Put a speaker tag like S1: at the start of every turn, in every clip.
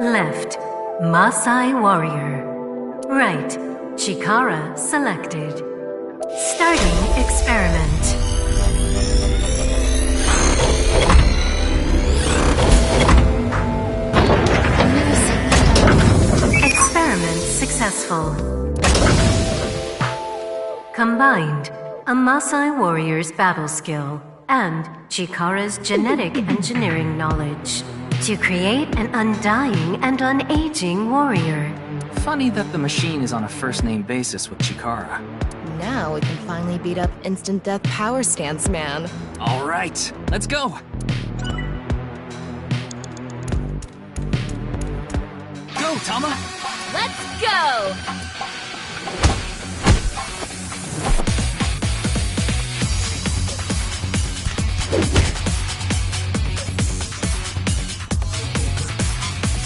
S1: Left, Maasai Warrior. Right, Chikara selected. Starting experiment. Experiment successful. Combined, a Maasai warrior's battle skill and Chikara's genetic engineering knowledge to create an undying and unaging warrior.
S2: Funny that the machine is on a first-name basis with Chikara.
S3: Now we can finally beat up instant death power stance man.
S2: All right, let's go. Go, Tama!
S3: Let's go!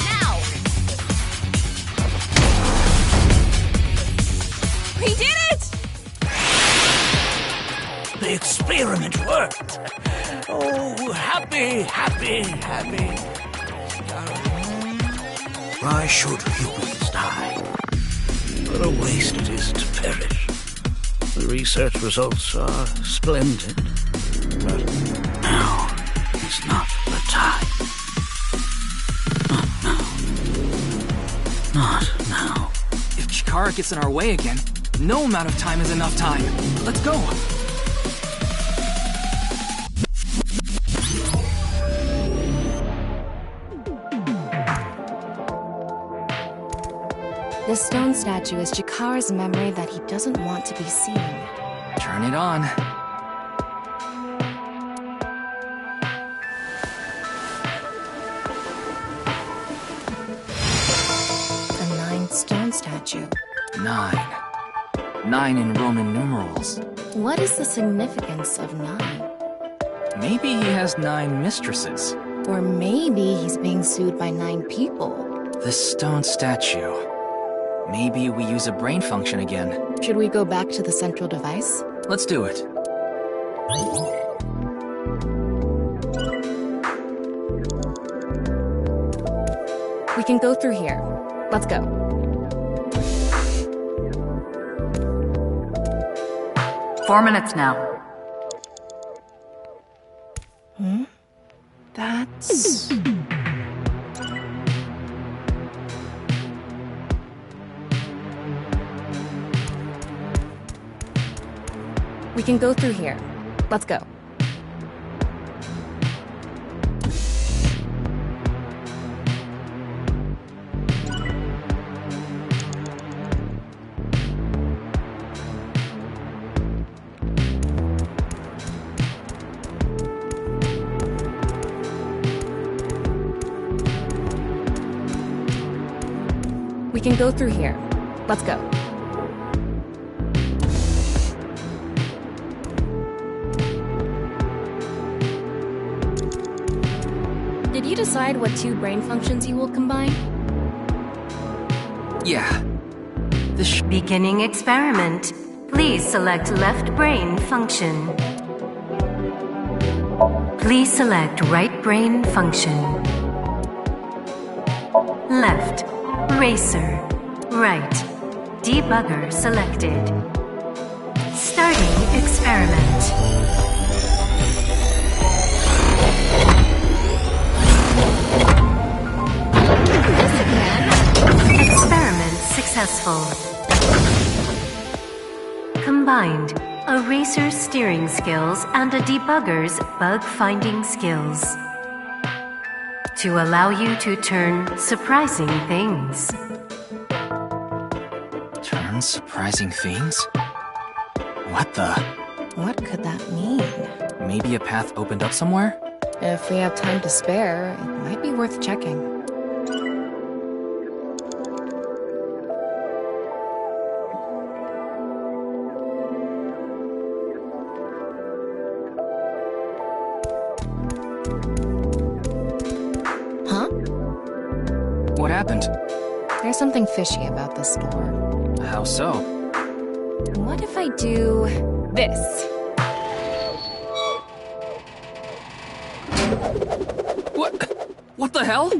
S3: Now! We did it!
S4: The experiment worked. Oh, happy, happy, happy. Why should humans die? What a waste it is to perish. The research results are splendid, but now is not the time. Not now. Not now.
S2: If Chikara gets in our way again, no amount of time is enough time. Let's go.
S3: This stone statue is Chikara's memory that he doesn't want to be seen.
S2: Turn it on.
S3: The 9th stone statue.
S2: 9. 9 in Roman numerals.
S3: What is the significance of 9?
S2: Maybe he has 9 mistresses.
S3: Or maybe he's being sued by 9 people.
S2: This stone statue. Maybe we use a brain function again.
S3: Should we go back to the central device?
S2: Let's do it.
S3: We can go through here. Let's go.
S5: Four minutes now.
S3: That's... We can go through here. Let's go. We can go through here. Let's go. Did you decide what 2 brain functions you will combine?
S2: Yeah.
S1: Beginning experiment. Please select left brain function. Please select right brain function. Left, racer. Right, debugger selected. Starting experiment. Experiment successful. Combined, a racer's steering skills and a debugger's bug-finding skills. To allow you to turn surprising things.
S2: Turn surprising things? What the?
S3: What could that mean?
S2: Maybe a path opened up somewhere?
S3: If we have time to spare, it might be worth checking. Huh?
S2: What happened?
S3: There's something fishy about this door.
S2: How so?
S3: What if I do this?
S2: What? What the hell?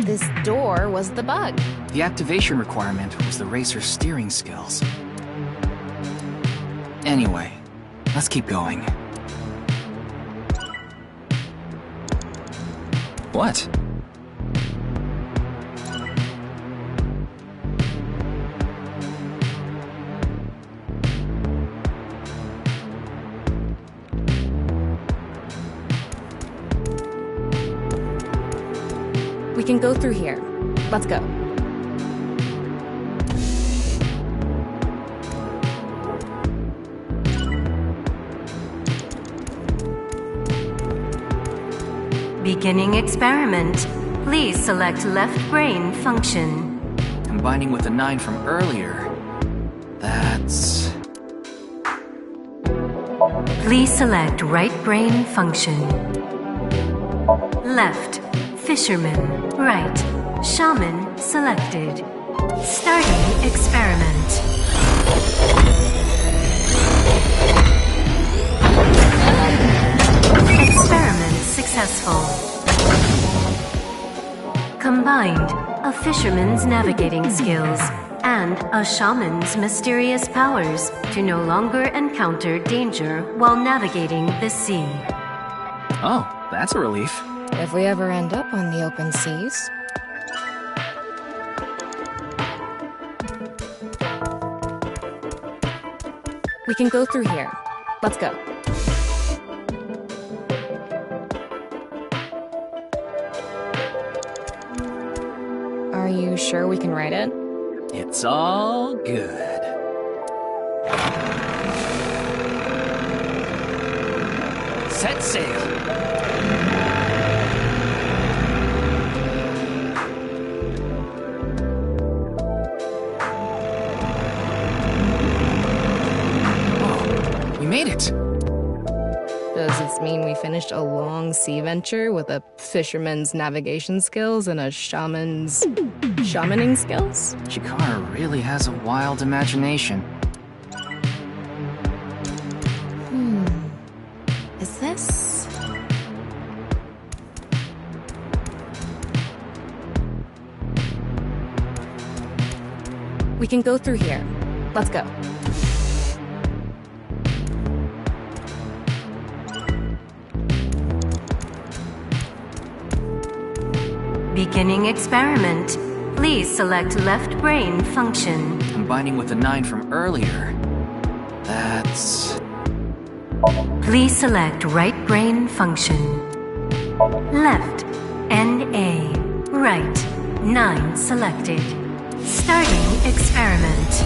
S3: This door was the bug.
S2: The activation requirement was the racer's steering skills. Anyway, let's keep going. What?
S3: We can go through here. Let's go.
S1: Beginning experiment. Please select left brain function.
S2: Combining with the 9 from earlier. That's...
S1: Please select right brain function. Left, fisherman. Right, shaman selected. Starting experiment. Experiment successful. Combined a fisherman's navigating skills and a shaman's mysterious powers to no longer encounter danger while navigating the sea.
S2: Oh, that's a relief.
S3: If we ever end up on the open seas. We can go through here. Let's go. Are you sure we can ride it?
S2: It's all good. Set sail. Whoa, we made it.
S3: Does this mean we finished a long sea venture with a fisherman's navigation skills and a shaman's shamaning skills?
S2: Chikara really has a wild imagination.
S3: Is this... We can go through here. Let's go.
S1: Beginning experiment. Please select left brain function.
S2: Combining with the 9 from earlier. That's...
S1: Please select right brain function. Left, NA. Right, 9 selected. Starting experiment.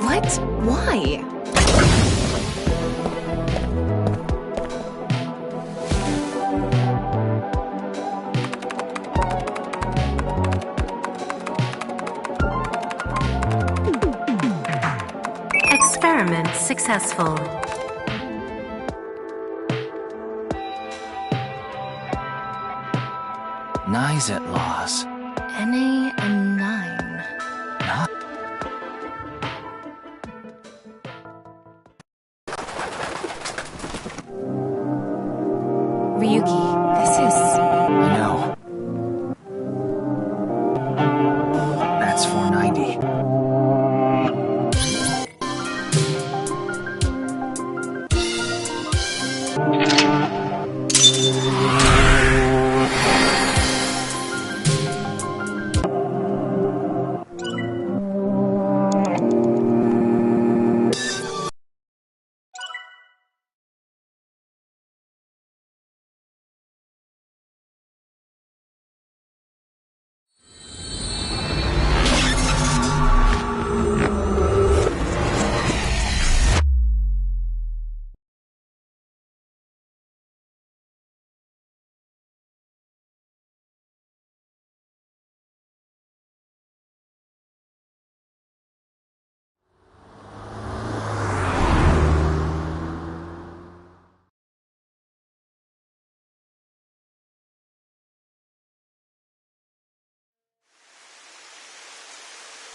S3: What? Why?
S1: Experiment successful.
S2: Nizet laws.
S3: NA and 9.
S2: Not...
S3: Ryuki, this is...
S2: I know. That's 490.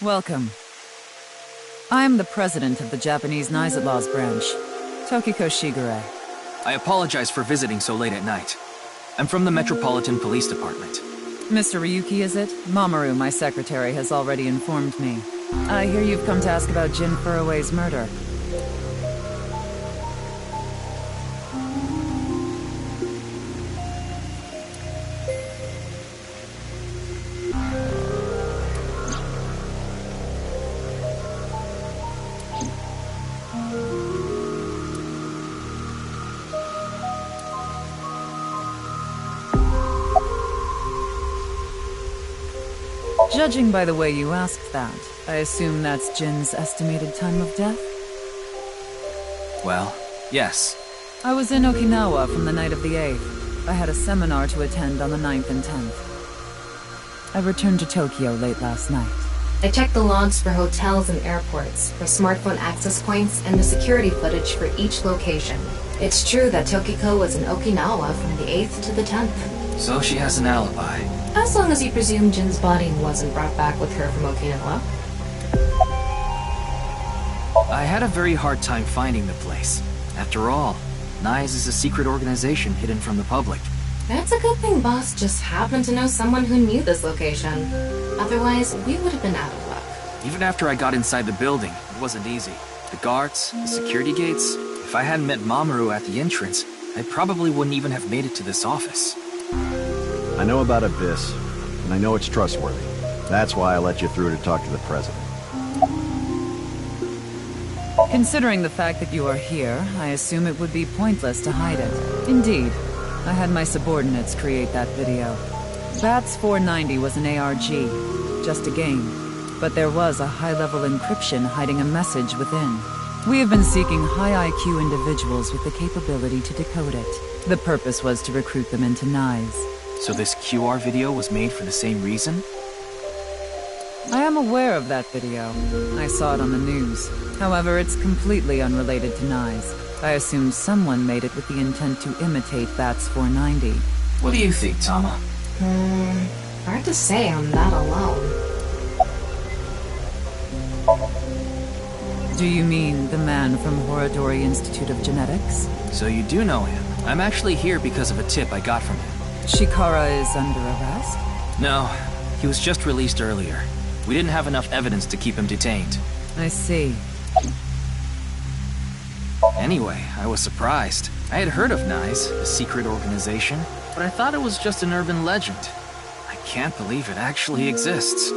S5: Welcome. I am the president of the Japanese Knights at Law's branch, Tokiko Shigure.
S2: I apologize for visiting so late at night. I'm from the Metropolitan Police Department.
S5: Mr. Ryuki, is it? Mamoru, my secretary, has already informed me. I hear you've come to ask about Jin Furue's murder. Judging by the way you asked that, I assume that's Jin's estimated time of death?
S2: Well, yes.
S5: I was in Okinawa from the night of the 8th. I had a seminar to attend on the 9th and 10th. I returned to Tokyo late last night.
S3: I checked the logs for hotels and airports, for smartphone access points, and the security footage for each location. It's true that Tokiko was in Okinawa from the 8th to the 10th.
S2: So she has an alibi.
S3: As long as you presume Jin's body wasn't brought back with her from Okinawa.
S2: I had a very hard time finding the place. After all, NICE is a secret organization hidden from the public.
S3: That's a good thing Boss just happened to know someone who knew this location. Otherwise, we would have been out of luck.
S2: Even after I got inside the building, it wasn't easy. The guards, the security gates. If I hadn't met Mamoru at the entrance, I probably wouldn't even have made it to this office.
S6: I know about Abyss, and I know it's trustworthy. That's why I let you through to talk to the president.
S5: Considering the fact that you are here, I assume it would be pointless to hide it. Indeed, I had my subordinates create that video. BATS 490 was an ARG, just a game. But there was a high-level encryption hiding a message within. We have been seeking high IQ individuals with the capability to decode it. The purpose was to recruit them into NICE.
S2: So this QR video was made for the same reason?
S5: I am aware of that video. I saw it on the news. However, it's completely unrelated to NICE. I assume someone made it with the intent to imitate BATS 490.
S2: What do you think, Tama?
S3: Hard to say I'm not alone.
S5: Do you mean the man from Horodori Institute of Genetics?
S2: So you do know him. I'm actually here because of a tip I got from him.
S5: Shikara is under arrest?
S2: No, he was just released earlier. We didn't have enough evidence to keep him detained.
S5: I see.
S2: Anyway, I was surprised. I had heard of NICE, a secret organization, but I thought it was just an urban legend. I can't believe it actually exists.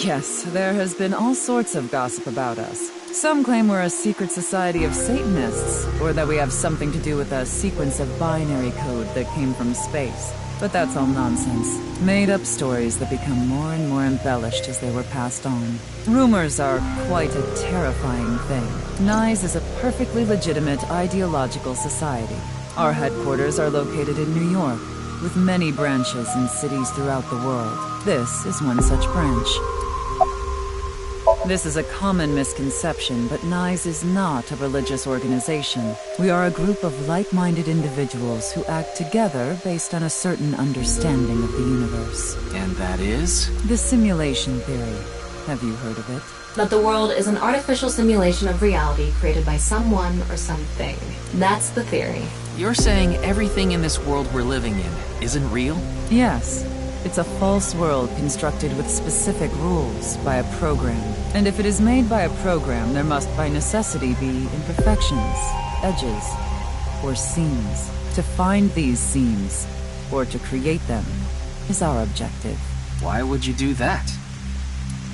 S5: Yes, there has been all sorts of gossip about us. Some claim we're a secret society of Satanists, or that we have something to do with a sequence of binary code that came from space. But that's all nonsense. Made-up stories that become more and more embellished as they were passed on. Rumors are quite a terrifying thing. NICE is a perfectly legitimate ideological society. Our headquarters are located in New York, with many branches in cities throughout the world. This is one such branch. This is a common misconception, but NICE is not a religious organization. We are a group of like-minded individuals who act together based on a certain understanding of the universe.
S2: And that is?
S5: The simulation theory. Have you heard of it?
S3: That the world is an artificial simulation of reality created by someone or something. That's the theory.
S2: You're saying everything in this world we're living in isn't real?
S5: Yes. It's a false world constructed with specific rules by a program. And if it is made by a program, there must by necessity be imperfections, edges, or seams. To find these seams, or to create them, is our objective.
S2: Why would you do that?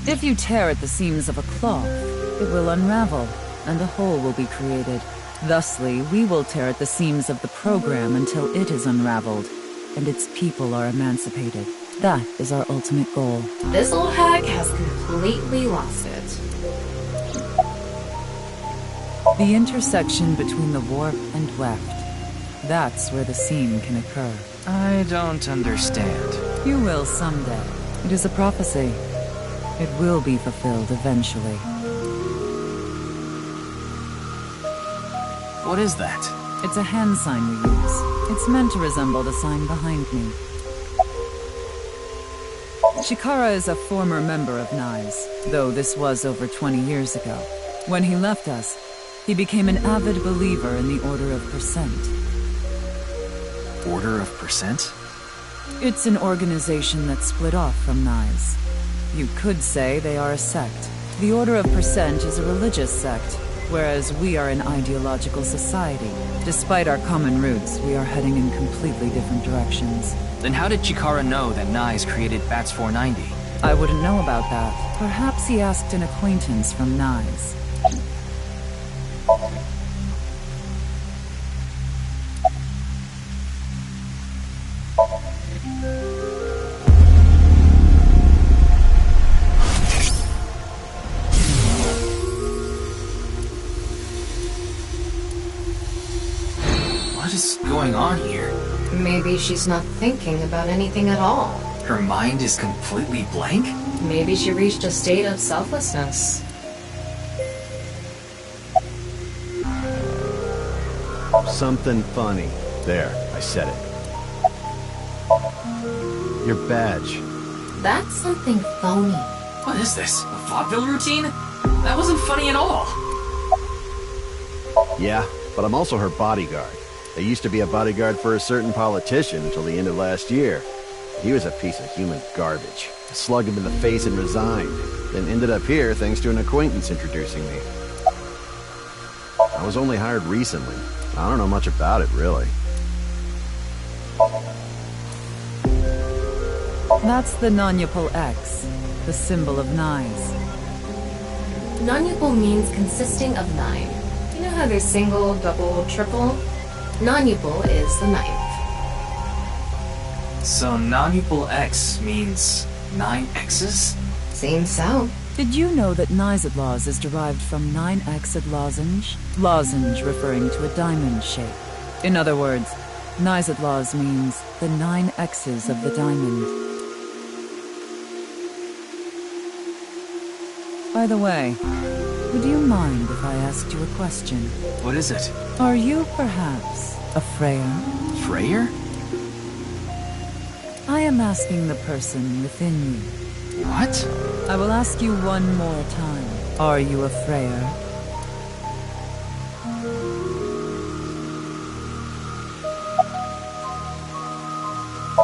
S5: If you tear at the seams of a cloth, it will unravel, and a hole will be created. Thusly, we will tear at the seams of the program until it is unraveled, and its people are emancipated. That is our ultimate goal.
S3: This old hag has completely lost it.
S5: The intersection between the warp and weft. That's where the seam can occur.
S2: I don't understand.
S5: You will someday. It is a prophecy. It will be fulfilled eventually.
S2: What is that?
S5: It's a hand sign we use. It's meant to resemble the sign behind me. Chikara is a former member of Nye's, though this was over 20 years ago. When he left us, he became an avid believer in the Order of Percent.
S2: Order of Percent?
S5: It's an organization that split off from Nye's. You could say they are a sect. The Order of Percent is a religious sect, whereas we are an ideological society. Despite our common roots, we are heading in completely different directions.
S2: Then how did Chikara know that Nye's created Bats 490?
S5: I wouldn't know about that. Perhaps he asked an acquaintance from Nye's.
S2: What is going on here?
S3: Maybe she's not thinking about anything at all.
S2: Her mind is completely blank?
S3: Maybe she reached a state of selflessness.
S6: Something funny. There, I said it. Your badge.
S3: That's something phony.
S2: What is this? A vaudeville routine? That wasn't funny at all.
S6: Yeah, but I'm also her bodyguard. I used to be a bodyguard for a certain politician until the end of last year. He was a piece of human garbage. I slugged him in the face and resigned. Then ended up here thanks to an acquaintance introducing me. I was only hired recently. I don't know much about it, really.
S5: That's the Nanyapal X, the symbol of Nye's.
S3: Nanyupal means consisting of 9. You know how there's single, double, triple? Nanyupal is the 9th.
S2: So Nanyupal X means 9 X's?
S3: Seems so.
S5: Did you know that Nizadlaws is derived from 9-exed lozenge? Lozenge referring to a diamond shape. In other words, Nizadlaws means the 9 X's of the diamond. By the way, would you mind if I asked you a question?
S2: What is it?
S5: Are you perhaps a Freya?
S2: Freyr?
S5: I am asking the person within you.
S2: What?
S5: I will ask you one more time. Are you a Freyr?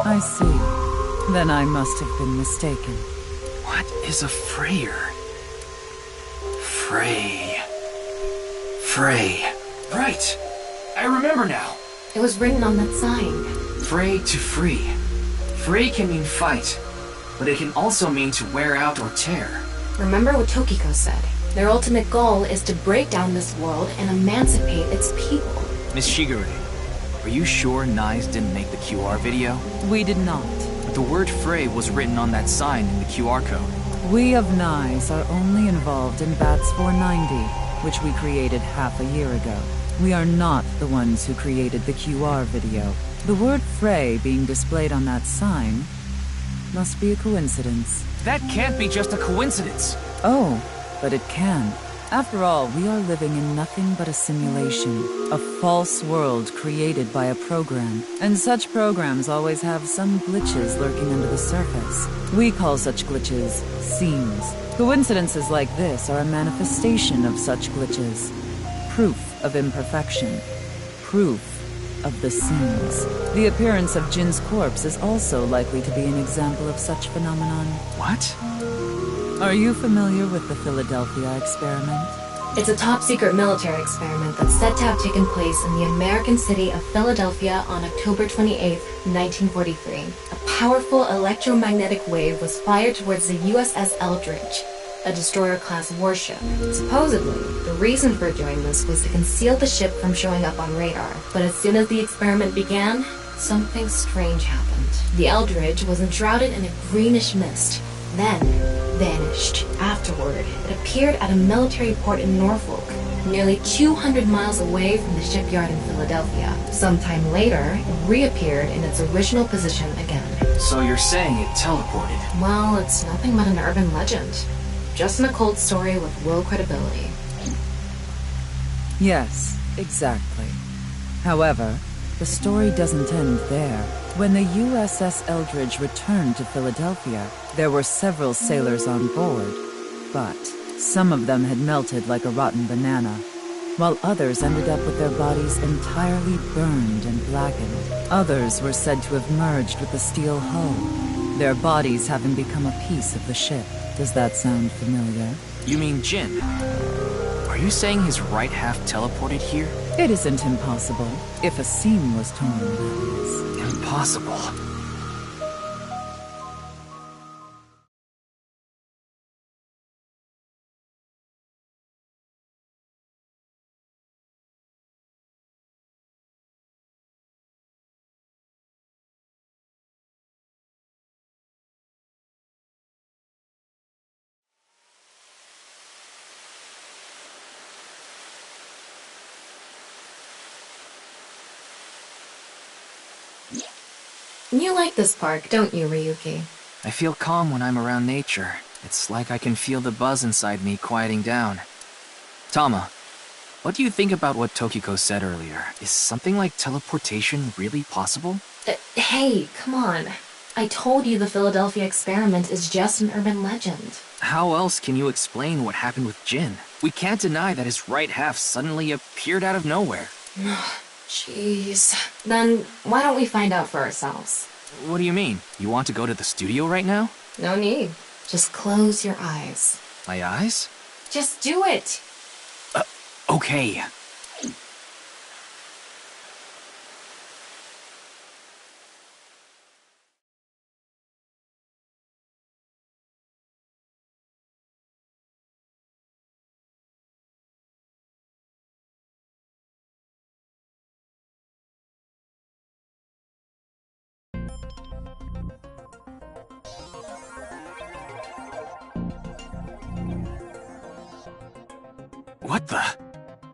S5: I see. Then I must have been mistaken.
S2: What is a Freyr? Frey. Right! I remember now.
S3: It was written on that sign.
S2: Frey to free. Frey can mean fight, but it can also mean to wear out or tear.
S3: Remember what Tokiko said. Their ultimate goal is to break down this world and emancipate its people.
S2: Miss Shigure, are you sure Nye's didn't make the QR video?
S5: We did not.
S2: But the word Frey was written on that sign in the QR code.
S5: We of Nye's are only involved in Bats 490, which we created half a year ago. We are not the ones who created the QR video. The word Frey being displayed on that sign must be a coincidence.
S2: That can't be just a coincidence.
S5: Oh, but it can. After all, we are living in nothing but a simulation, a false world created by a program. And such programs always have some glitches lurking under the surface. We call such glitches seams. Coincidences like this are a manifestation of such glitches. Proof of imperfection. Proof of the seams. The appearance of Jin's corpse is also likely to be an example of such phenomenon.
S2: What?
S5: Are you familiar with the Philadelphia experiment?
S3: It's a top-secret military experiment that's said to have taken place in the American city of Philadelphia on October 28, 1943. A powerful electromagnetic wave was fired towards the USS Eldridge, a destroyer-class warship. Supposedly, the reason for doing this was to conceal the ship from showing up on radar. But as soon as the experiment began, something strange happened. The Eldridge was enshrouded in a greenish mist, then vanished. Afterward, it appeared at a military port in Norfolk, nearly 200 miles away from the shipyard in Philadelphia. Sometime later, it reappeared in its original position again.
S2: So you're saying it teleported?
S3: Well, it's nothing but an urban legend. Just an occult story with low credibility.
S5: Yes, exactly. However, the story doesn't end there. When the USS Eldridge returned to Philadelphia, there were several sailors on board, but some of them had melted like a rotten banana, while others ended up with their bodies entirely burned and blackened. Others were said to have merged with the steel hull, their bodies having become a piece of the ship. Does that sound familiar?
S2: You mean Jin? Are you saying his right half teleported here?
S5: It isn't impossible, if a seam was torn, that is.
S2: Impossible.
S3: You like this park, don't you, Ryuki?
S2: I feel calm when I'm around nature. It's like I can feel the buzz inside me quieting down. Tama, what do you think about what Tokiko said earlier? Is something like teleportation really possible?
S3: Hey, come on. I told you the Philadelphia experiment is just an urban legend.
S2: How else can you explain what happened with Jin? We can't deny that his right half suddenly appeared out of nowhere.
S3: Jeez. Then why don't we find out for ourselves?
S2: What do you mean? You want to go to the studio right now?
S3: No need. Just close your eyes.
S2: My eyes?
S3: Just do it!
S2: Okay. What the?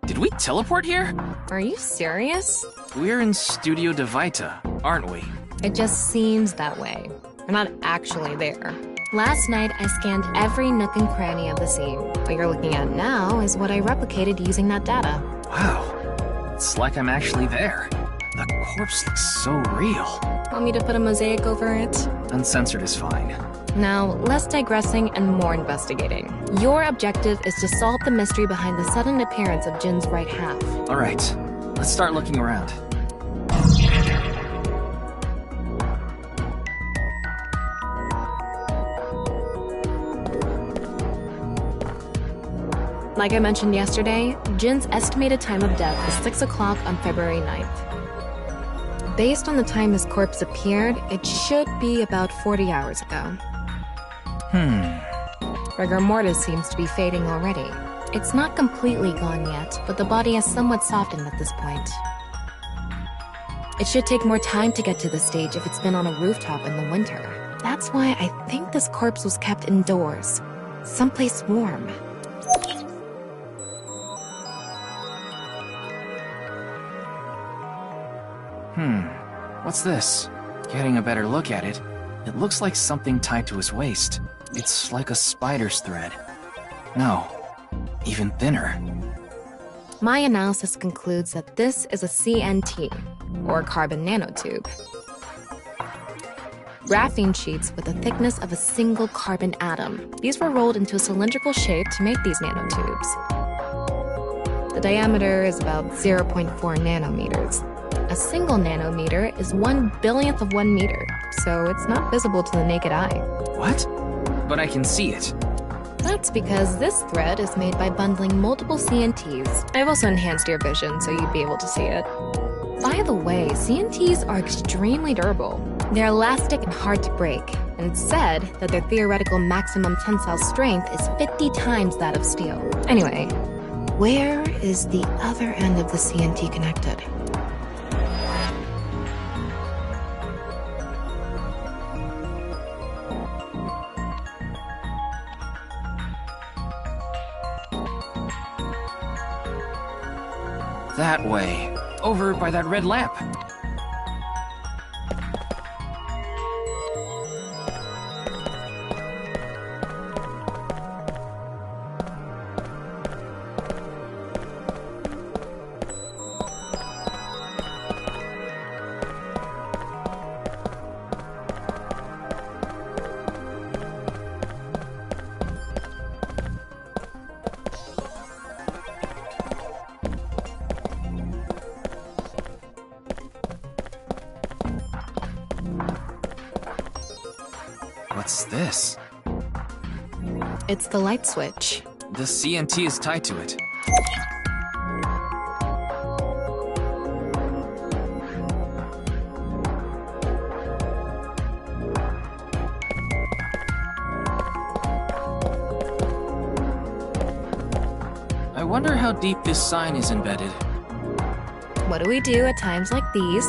S2: Did we teleport here?
S3: Are you serious?
S2: We're in Studio Devita, aren't we?
S3: It just seems that way. We're not actually there. Last night, I scanned every nook and cranny of the scene. What you're looking at now is what I replicated using that data.
S2: Wow. It's like I'm actually there. The corpse looks so real.
S3: Want me to put a mosaic over it?
S2: Uncensored is fine.
S3: Now, less digressing and more investigating. Your objective is to solve the mystery behind the sudden appearance of Jin's right half.
S2: All right, let's start looking around.
S3: Like I mentioned yesterday, Jin's estimated time of death is 6 o'clock on February 9th. Based on the time his corpse appeared, it should be about 40 hours ago. Rigor mortis seems to be fading already. It's not completely gone yet, but the body has somewhat softened at this point. It should take more time to get to this stage if it's been on a rooftop in the winter. That's why I think this corpse was kept indoors, someplace warm.
S2: What's this? Getting a better look at it, it looks like something tied to his waist. It's like a spider's thread. No, even thinner.
S3: My analysis concludes that this is a CNT, or carbon nanotube. Graphene sheets with the thickness of a single carbon atom. These were rolled into a cylindrical shape to make these nanotubes. The diameter is about 0.4 nanometers. A single nanometer is 1/1000th of 1 meter, so it's not visible to the naked eye.
S2: What? But I can see it.
S3: That's because this thread is made by bundling multiple CNTs. I've also enhanced your vision so you'd be able to see it. By the way, CNTs are extremely durable. They're elastic and hard to break, and it's said that their theoretical maximum tensile strength is 50 times that of steel. Anyway, where is the other end of the CNT connected?
S2: That way. Over by that red lamp. What's this?
S3: It's the light switch.
S2: The CNT is tied to it. I wonder how deep this sign is embedded.
S3: What do we do at times like these?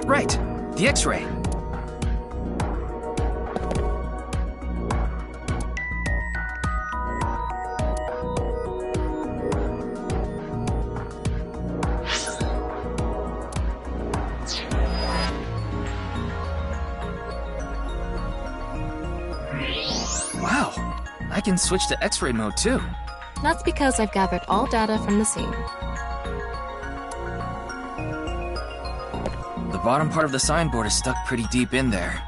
S2: Right, the X-ray. Wow, I can switch to X-ray mode too.
S3: That's because I've gathered all data from the scene.
S2: The bottom part of the signboard is stuck pretty deep in there.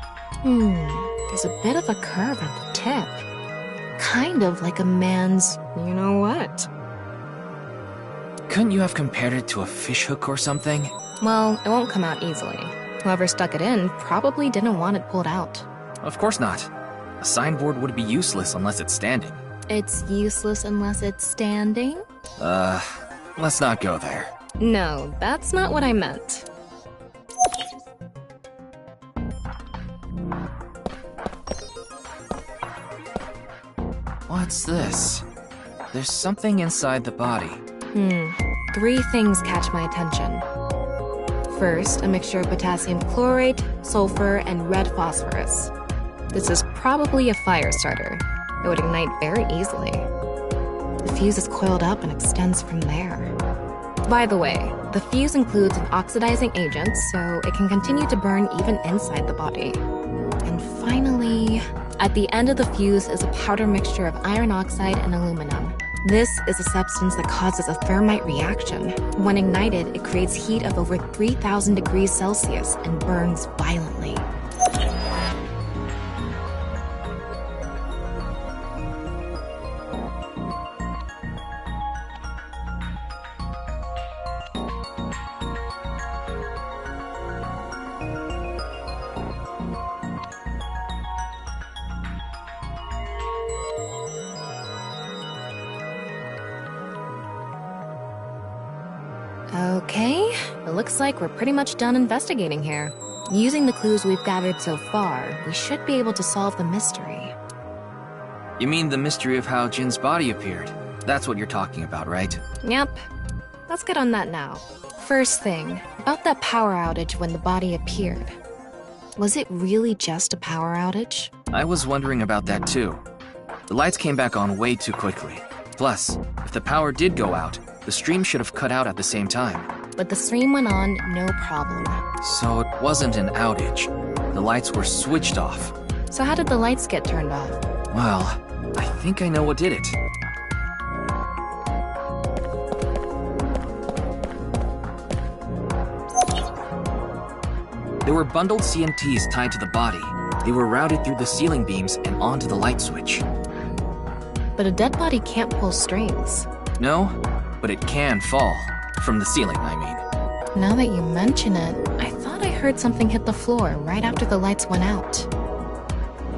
S3: There's a bit of a curve at the tip. Kind of like a man's, you know what?
S2: Couldn't you have compared it to a fishhook or something?
S3: Well, it won't come out easily. Whoever stuck it in probably didn't want it pulled out.
S2: Of course not. A signboard would be useless unless it's standing.
S3: It's useless unless it's standing?
S2: Let's not go there.
S3: No, that's not what I meant.
S2: What's this? There's something inside the body.
S3: 3 things catch my attention. First, a mixture of potassium chlorate, sulfur, and red phosphorus. This is probably a fire starter. It would ignite very easily. The fuse is coiled up and extends from there. By the way, the fuse includes an oxidizing agent, so it can continue to burn even inside the body. And finally, at the end of the fuse is a powder mixture of iron oxide and aluminum. This is a substance that causes a thermite reaction. When ignited, it creates heat of over 3,000 degrees Celsius and burns violently. Okay, it looks like we're pretty much done investigating here. Using the clues we've gathered so far, we should be able to solve the mystery.
S2: You mean the mystery of how Jin's body appeared? That's what you're talking about, right?
S3: Yep. Let's get on that now. First thing, about that power outage when the body appeared. Was it really just a power outage?
S2: I was wondering about that too. The lights came back on way too quickly. Plus, if the power did go out, the stream should have cut out at the same time.
S3: But the stream went on, no problem.
S2: So it wasn't an outage. The lights were switched off.
S3: So how did the lights get turned off?
S2: Well, I think I know what did it. There were bundled CNTs tied to the body. They were routed through the ceiling beams and onto the light switch.
S3: But a dead body can't pull strings.
S2: No, but it can fall. From the ceiling, I mean.
S3: Now that you mention it, I thought I heard something hit the floor right after the lights went out.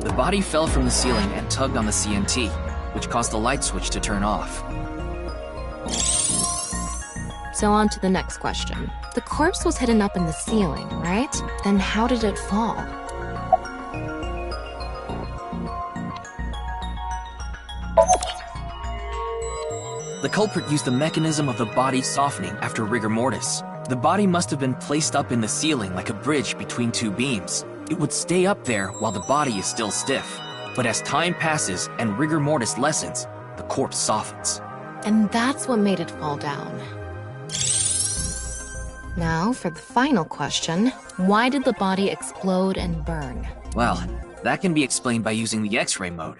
S2: The body fell from the ceiling and tugged on the CNT, which caused the light switch to turn off.
S3: So on to the next question. The corpse was hidden up in the ceiling, right? Then how did it fall?
S2: The culprit used the mechanism of the body softening after rigor mortis. The body must have been placed up in the ceiling like a bridge between two beams. It would stay up there while the body is still stiff. But as time passes and rigor mortis lessens, the corpse softens.
S3: And that's what made it fall down. Now, for the final question, why did the body explode and burn?
S2: Well, that can be explained by using the X-ray mode.